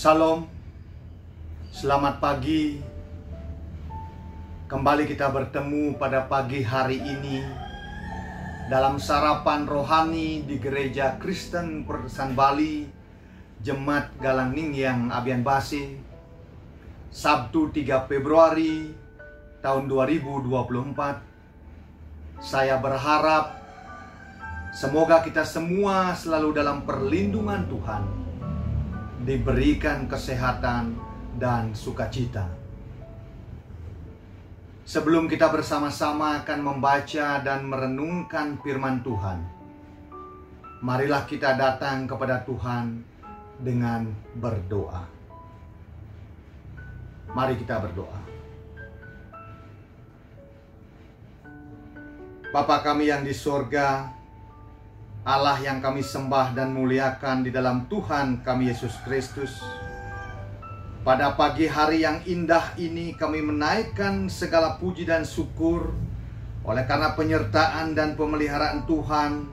Salam, selamat pagi. Kembali kita bertemu pada pagi hari ini dalam sarapan rohani di Gereja Kristen Protestan Bali, Jemaat Galang Ningyang Abian Base, Sabtu 3 Februari tahun 2024. Saya berharap semoga kita semua selalu dalam perlindungan Tuhan, diberikan kesehatan dan sukacita. Sebelum kita bersama-sama akan membaca dan merenungkan firman Tuhan, marilah kita datang kepada Tuhan dengan berdoa. Mari kita berdoa. Bapa kami yang di sorga, Allah yang kami sembah dan muliakan di dalam Tuhan kami Yesus Kristus, pada pagi hari yang indah ini kami menaikkan segala puji dan syukur oleh karena penyertaan dan pemeliharaan Tuhan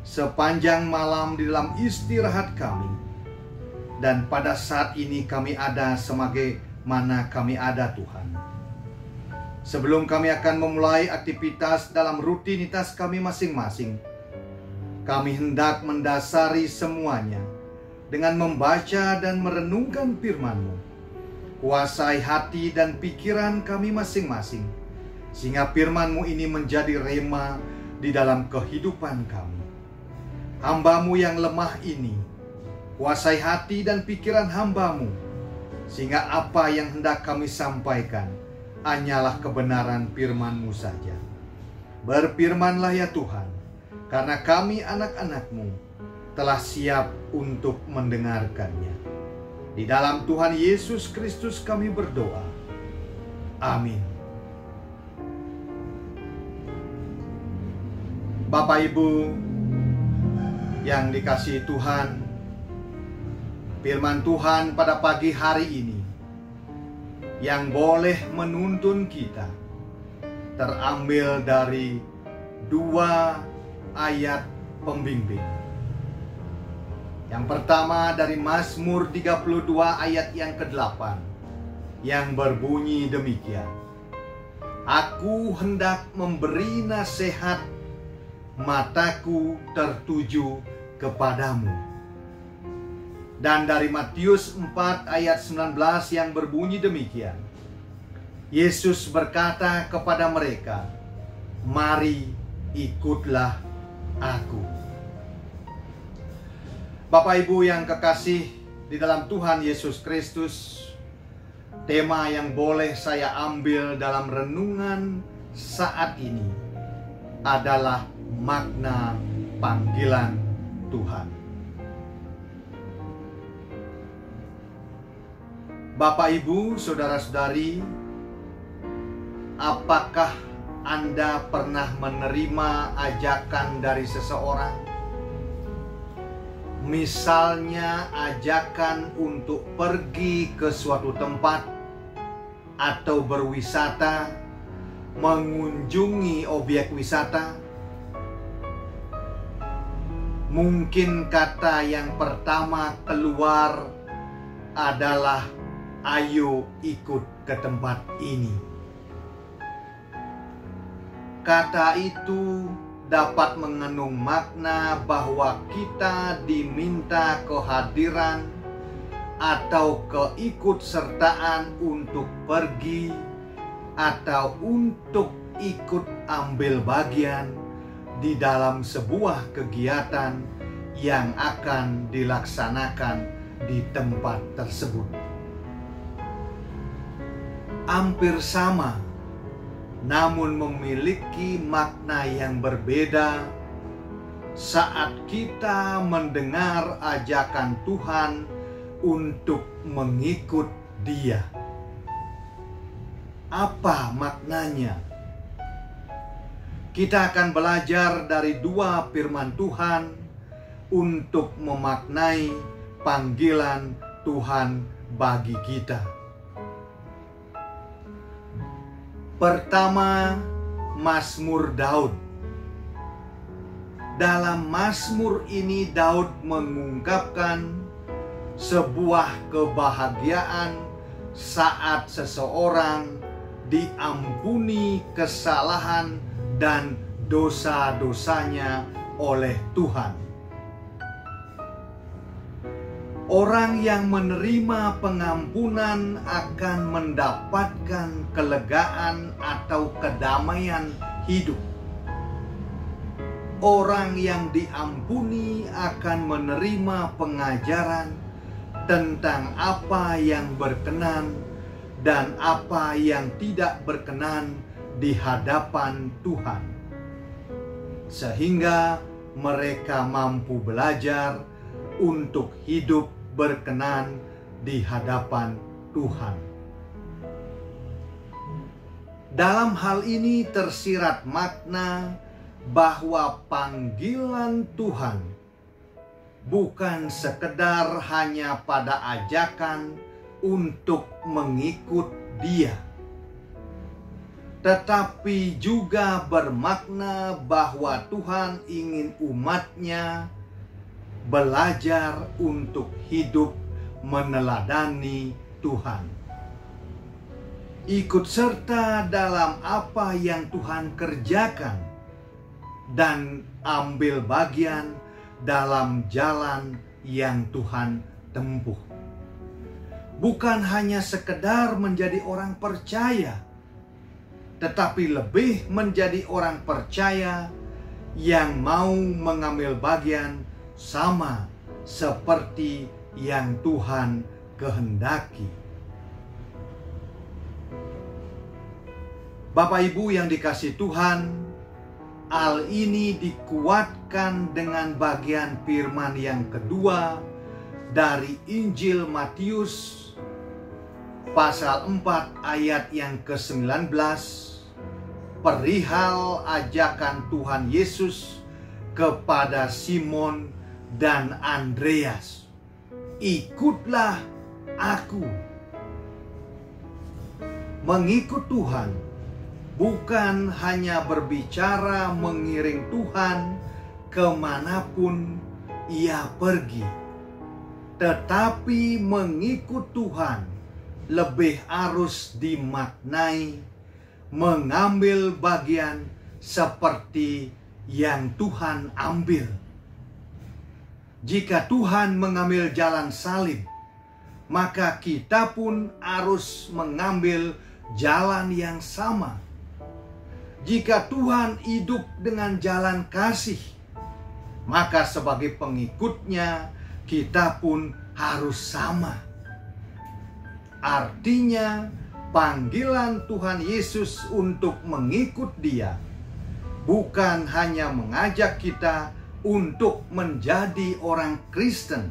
sepanjang malam di dalam istirahat kami. Dan pada saat ini kami ada sebagai mana kami ada Tuhan. Sebelum kami akan memulai aktivitas dalam rutinitas kami masing-masing, kami hendak mendasari semuanya dengan membaca dan merenungkan firman-Mu. Kuasai hati dan pikiran kami masing-masing, sehingga firman-Mu ini menjadi rema di dalam kehidupan kami. Hamba-Mu yang lemah ini, kuasai hati dan pikiran hamba-Mu, sehingga apa yang hendak kami sampaikan hanyalah kebenaran firman-Mu saja. Berfirmanlah ya Tuhan, karena kami anak-anak-Mu telah siap untuk mendengarkannya. Di dalam Tuhan Yesus Kristus kami berdoa. Amin. Bapak Ibu yang dikasihi Tuhan, firman Tuhan pada pagi hari ini yang boleh menuntun kita terambil dari 2 ayat pembimbing. Yang pertama dari Mazmur 32 ayat yang ke-8 yang berbunyi demikian: Aku hendak memberi nasihat, mataku tertuju kepadamu. Dan dari Matius 4 ayat 19 yang berbunyi demikian: Yesus berkata kepada mereka, "Mari ikutlah aku." Bapak Ibu yang kekasih di dalam Tuhan Yesus Kristus, tema yang boleh saya ambil dalam renungan saat ini adalah makna panggilan Tuhan. Bapak Ibu, saudara-saudari, apakah Anda pernah menerima ajakan dari seseorang? Misalnya ajakan untuk pergi ke suatu tempat atau berwisata, mengunjungi objek wisata. Mungkin kata yang pertama keluar adalah "Ayo ikut ke tempat ini." Kata itu dapat mengandung makna bahwa kita diminta kehadiran atau keikutsertaan untuk pergi atau untuk ikut ambil bagian di dalam sebuah kegiatan yang akan dilaksanakan di tempat tersebut. Hampir sama, namun memiliki makna yang berbeda saat kita mendengar ajakan Tuhan untuk mengikut Dia. Apa maknanya? Kita akan belajar dari 2 firman Tuhan untuk memaknai panggilan Tuhan bagi kita. Pertama, Mazmur Daud. Dalam Mazmur ini Daud mengungkapkan sebuah kebahagiaan saat seseorang diampuni kesalahan dan dosa-dosanya oleh Tuhan. Orang yang menerima pengampunan akan mendapatkan kelegaan atau kedamaian hidup. Orang yang diampuni akan menerima pengajaran tentang apa yang berkenan dan apa yang tidak berkenan di hadapan Tuhan, sehingga mereka mampu belajar untuk hidup berkenan di hadapan Tuhan. Dalam hal ini tersirat makna bahwa panggilan Tuhan bukan sekedar hanya pada ajakan untuk mengikut Dia, tetapi juga bermakna bahwa Tuhan ingin umat-Nya belajar untuk hidup meneladani Tuhan. Ikut serta dalam apa yang Tuhan kerjakan dan ambil bagian dalam jalan yang Tuhan tempuh. Bukan hanya sekedar menjadi orang percaya, tetapi lebih menjadi orang percaya yang mau mengambil bagian sama seperti yang Tuhan kehendaki. Bapak Ibu yang dikasihi Tuhan, hal ini dikuatkan dengan bagian firman yang kedua dari Injil Matius pasal 4 ayat yang ke-19, perihal ajakan Tuhan Yesus kepada Simon dan Andreas, ikutlah aku. Mengikut Tuhan bukan hanya berbicara mengiring Tuhan kemanapun Ia pergi, tetapi mengikut Tuhan lebih harus dimaknai mengambil bagian seperti yang Tuhan ambil. Jika Tuhan mengambil jalan salib, maka kita pun harus mengambil jalan yang sama. Jika Tuhan hidup dengan jalan kasih, maka sebagai pengikutnya kita pun harus sama. Artinya panggilan Tuhan Yesus untuk mengikut Dia bukan hanya mengajak kita untuk menjadi orang Kristen,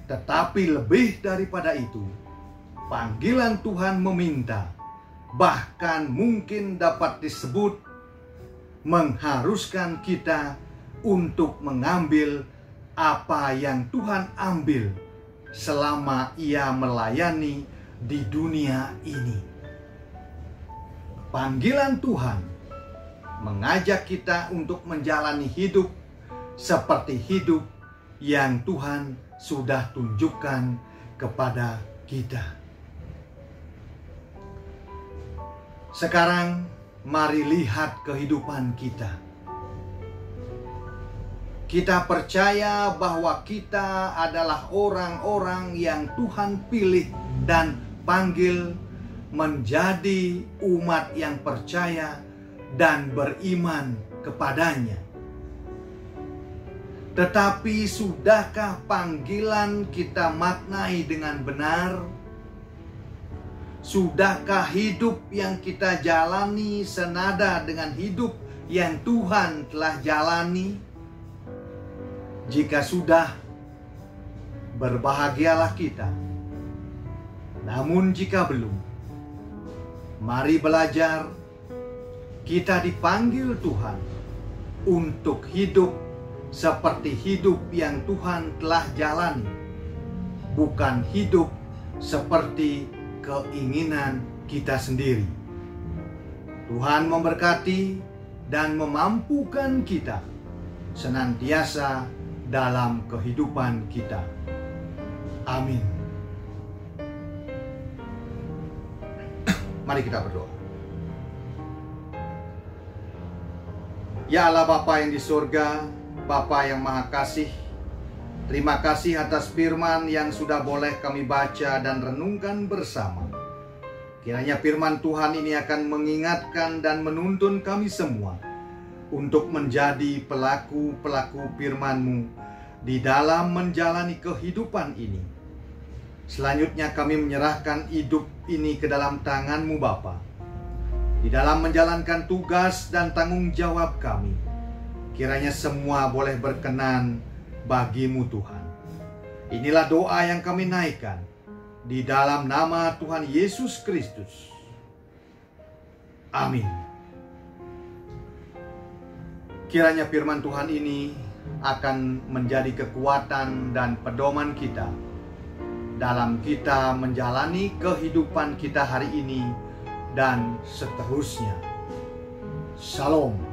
tetapi lebih daripada itu, panggilan Tuhan meminta, bahkan mungkin dapat disebut mengharuskan kita untuk mengambil apa yang Tuhan ambil selama Ia melayani di dunia ini. Panggilan Tuhan mengajak kita untuk menjalani hidup seperti hidup yang Tuhan sudah tunjukkan kepada kita. Sekarang mari lihat kehidupan kita. Kita percaya bahwa kita adalah orang-orang yang Tuhan pilih dan panggil menjadi umat yang percaya dan beriman kepadanya. Tetapi sudahkah panggilan kita maknai dengan benar? Sudahkah hidup yang kita jalani senada dengan hidup yang Tuhan telah jalani? Jika sudah, berbahagialah kita. Namun jika belum, mari belajar. Kita dipanggil Tuhan untuk hidup seperti hidup yang Tuhan telah jalani, bukan hidup seperti keinginan kita sendiri. Tuhan memberkati dan memampukan kita senantiasa dalam kehidupan kita. Amin. Mari kita berdoa. Ya Allah Bapa yang di surga, Bapa yang Maha Kasih, terima kasih atas firman yang sudah boleh kami baca dan renungkan bersama. Kiranya firman Tuhan ini akan mengingatkan dan menuntun kami semua untuk menjadi pelaku-pelaku firman-Mu di dalam menjalani kehidupan ini. Selanjutnya kami menyerahkan hidup ini ke dalam tangan-Mu Bapa. Di dalam menjalankan tugas dan tanggung jawab kami, kiranya semua boleh berkenan bagi-Mu Tuhan. Inilah doa yang kami naikkan di dalam nama Tuhan Yesus Kristus. Amin. Kiranya firman Tuhan ini akan menjadi kekuatan dan pedoman kita dalam kita menjalani kehidupan kita hari ini dan seterusnya. Shalom.